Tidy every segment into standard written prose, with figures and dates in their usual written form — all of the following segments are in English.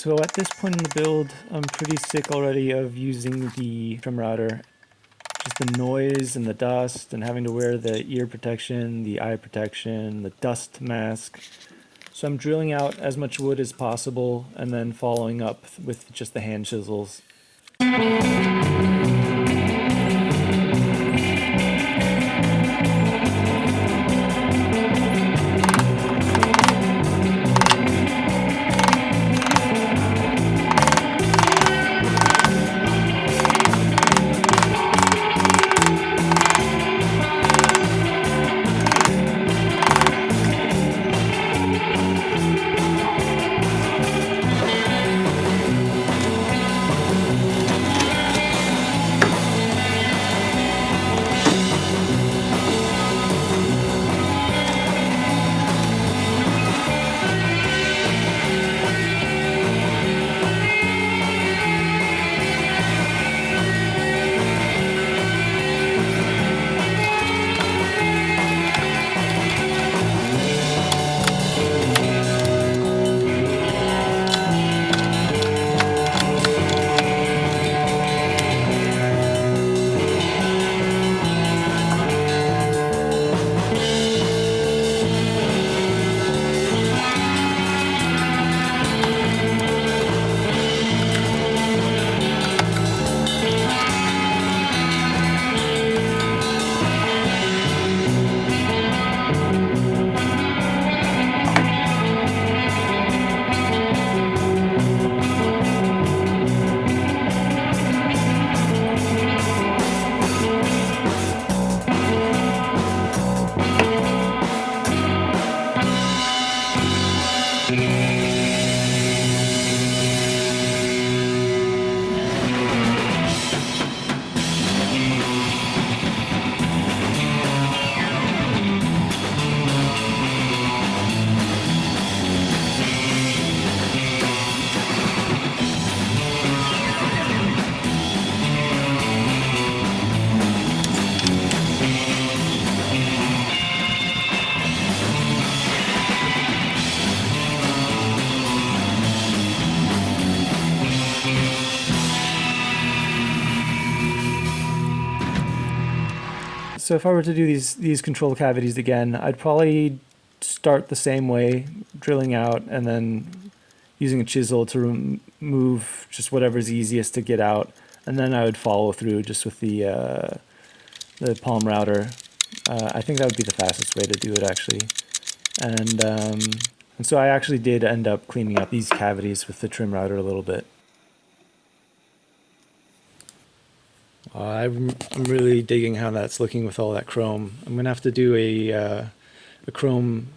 So at this point in the build, I'm pretty sick already of using the trim router. Just the noise and the dust and having to wear the ear protection, the eye protection, the dust mask. So I'm drilling out as much wood as possible and then following up with just the hand chisels. So if I were to do these control cavities again, I'd probably start the same way, drilling out and then using a chisel to remove just whatever's easiest to get out, and then I would follow through just with the palm router. I think that would be the fastest way to do it, actually. And so I actually did end up cleaning up these cavities with the trim router a little bit. I'm really digging how that's looking with all that chrome. I'm gonna have to do a chrome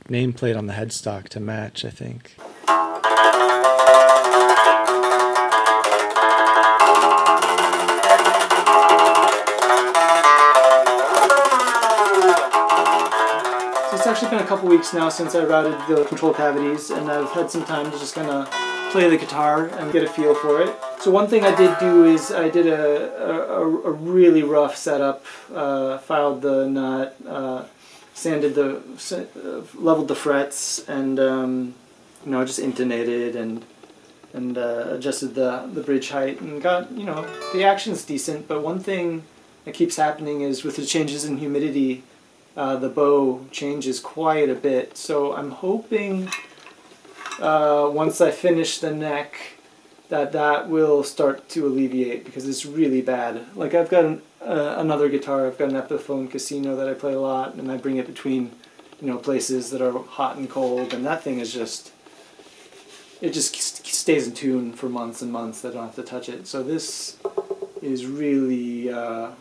nameplate on the headstock to match, I think. So it's actually been a couple weeks now since I routed the control cavities, and I've had some time to just kind of play the guitar and get a feel for it. So one thing I did do is I did a really rough setup, filed the nut, leveled the frets, and just intonated and adjusted the bridge height, and got, the action's decent. But one thing that keeps happening is with the changes in humidity, the bow changes quite a bit. So I'm hoping once I finish the neck that will start to alleviate, because it's really bad. Like, I've got another guitar, I've got an Epiphone Casino that I play a lot, and I bring it between places that are hot and cold, and that thing is just stays in tune for months and months. I don't have to touch it. So this is really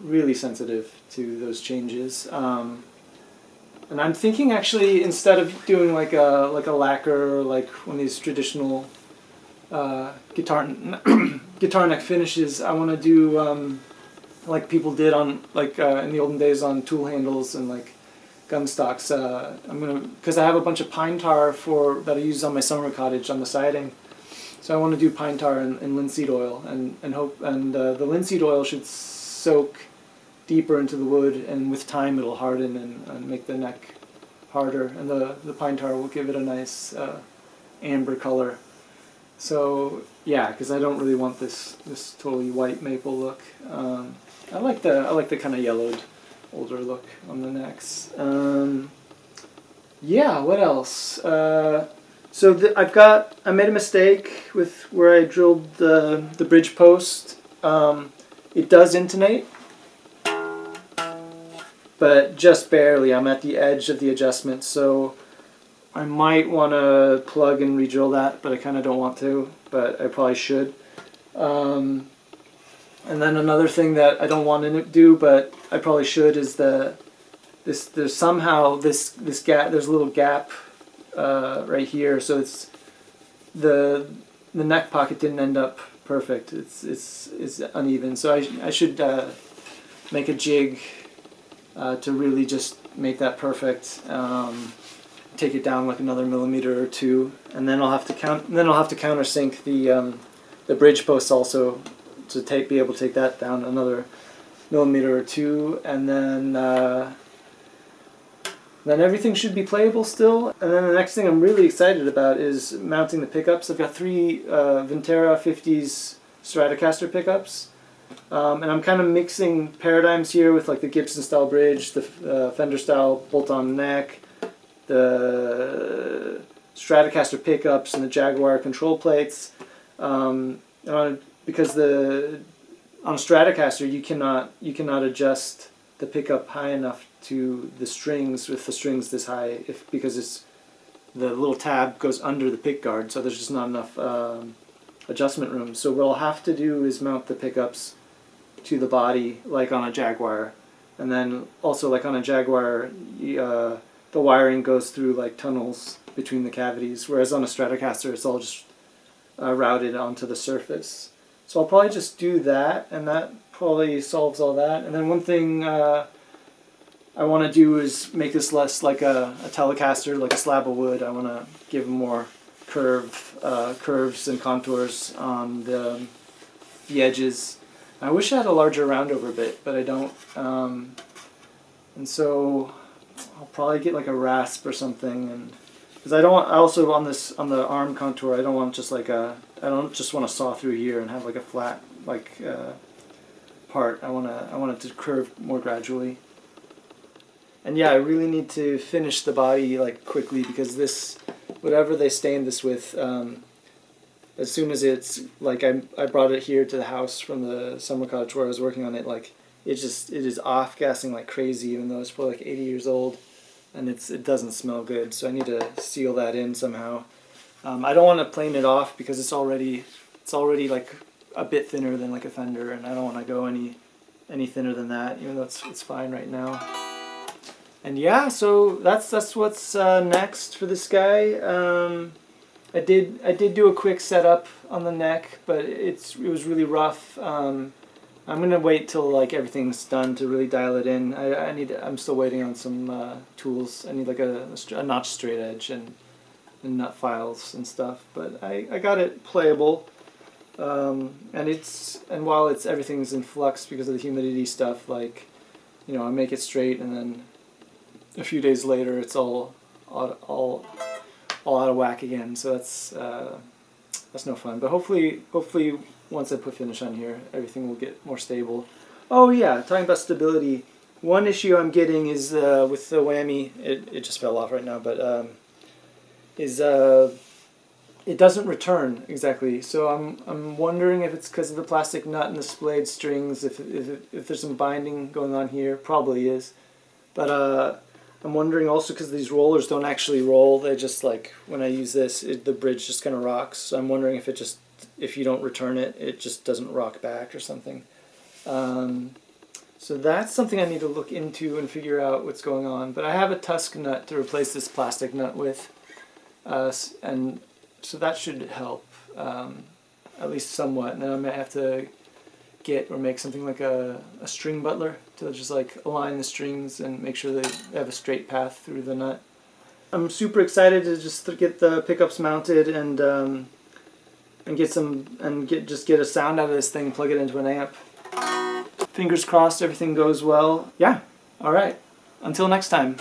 really sensitive to those changes. And I'm thinking, actually, instead of doing like a lacquer, or like one of these traditional guitar neck finishes, I want to do like people did on in the olden days on tool handles and like gun stocks. Because I have a bunch of pine tar that I use on my summer cottage on the siding. So I want to do pine tar and linseed oil, and the linseed oil should soak deeper into the wood, and with time it'll harden and make the neck harder, and the pine tar will give it a nice amber color. So yeah, because I don't really want this totally white maple look. I like the kind of yellowed, older look on the necks. Yeah, what else? So I made a mistake with where I drilled the bridge post. It does intonate, but just barely. I'm at the edge of the adjustment, so I might want to plug and re-drill that, but I kind of don't want to, but I probably should. And then another thing that I don't want to do, but I probably should, is there's somehow this gap. There's a little gap right here, so it's the neck pocket didn't end up perfect. It's uneven, so I should make a jig to really just make that perfect. Take it down like another millimeter or two, and then I'll have to countersink the bridge post also to be able to take that down another millimeter or two, and then everything should be playable still. And then the next thing I'm really excited about is mounting the pickups. I've got 3 Vintera 50s Stratocaster pickups, and I'm kind of mixing paradigms here with like the Gibson style bridge, the Fender style bolt-on neck, the Stratocaster pickups, and the Jaguar control plates. Because on a Stratocaster you cannot adjust the pickup high enough to the strings with the strings this high, because the little tab goes under the pick guard, so there's just not enough adjustment room. So what I'll have to do is mount the pickups to the body like on a Jaguar, and then also like on a Jaguar the wiring goes through like tunnels between the cavities, whereas on a Stratocaster it's all just routed onto the surface. So I'll probably just do that, and that probably solves all that. And then one thing I want to do is make this less like a Telecaster, like a slab of wood. I want to give more curves and contours on the edges. I wish I had a larger roundover bit, but I don't. And so I'll probably get like a rasp or something, and because I don't want, I also on the arm contour, I don't want just like I don't just want to saw through here and have like a flat part. I want it to curve more gradually. And yeah, I really need to finish the body like quickly, because this, whatever they stained this with, as soon as it's like I brought it here to the house from the summer cottage where I was working on it, like it is off gassing like crazy, even though it's probably like 80 years old, and it doesn't smell good. So I need to seal that in somehow. I don't want to plane it off because it's already like a bit thinner than like a Fender, and I don't want to go any thinner than that, even though it's fine right now. And yeah, so that's what's next for this guy. I did do a quick setup on the neck, but it was really rough. I'm gonna wait till like everything's done to really dial it in. I'm still waiting on some tools. I need like a notch straight edge and nut files and stuff. But I got it playable, and while everything's in flux because of the humidity stuff, like, you know, I make it straight, and then a few days later it's all out of whack again. So that's no fun. But hopefully once I put finish on here, everything will get more stable. Oh yeah, talking about stability, one issue I'm getting is with the whammy. It just fell off right now, but it doesn't return exactly. So I'm wondering if it's because of the plastic nut and the splayed strings. If there's some binding going on here, probably is. But I'm wondering also because these rollers don't actually roll. They just, like, when I use this, the bridge just kind of rocks. So I'm wondering if you don't return it, it just doesn't rock back or something. So that's something I need to look into and figure out what's going on. But I have a tusk nut to replace this plastic nut with, and so that should help, at least somewhat. And then I might have to get or make something like a string butler to just like align the strings and make sure they have a straight path through the nut. I'm super excited to just get the pickups mounted and get a sound out of this thing, plug it into an amp. Fingers crossed everything goes well. Yeah, all right. Until next time.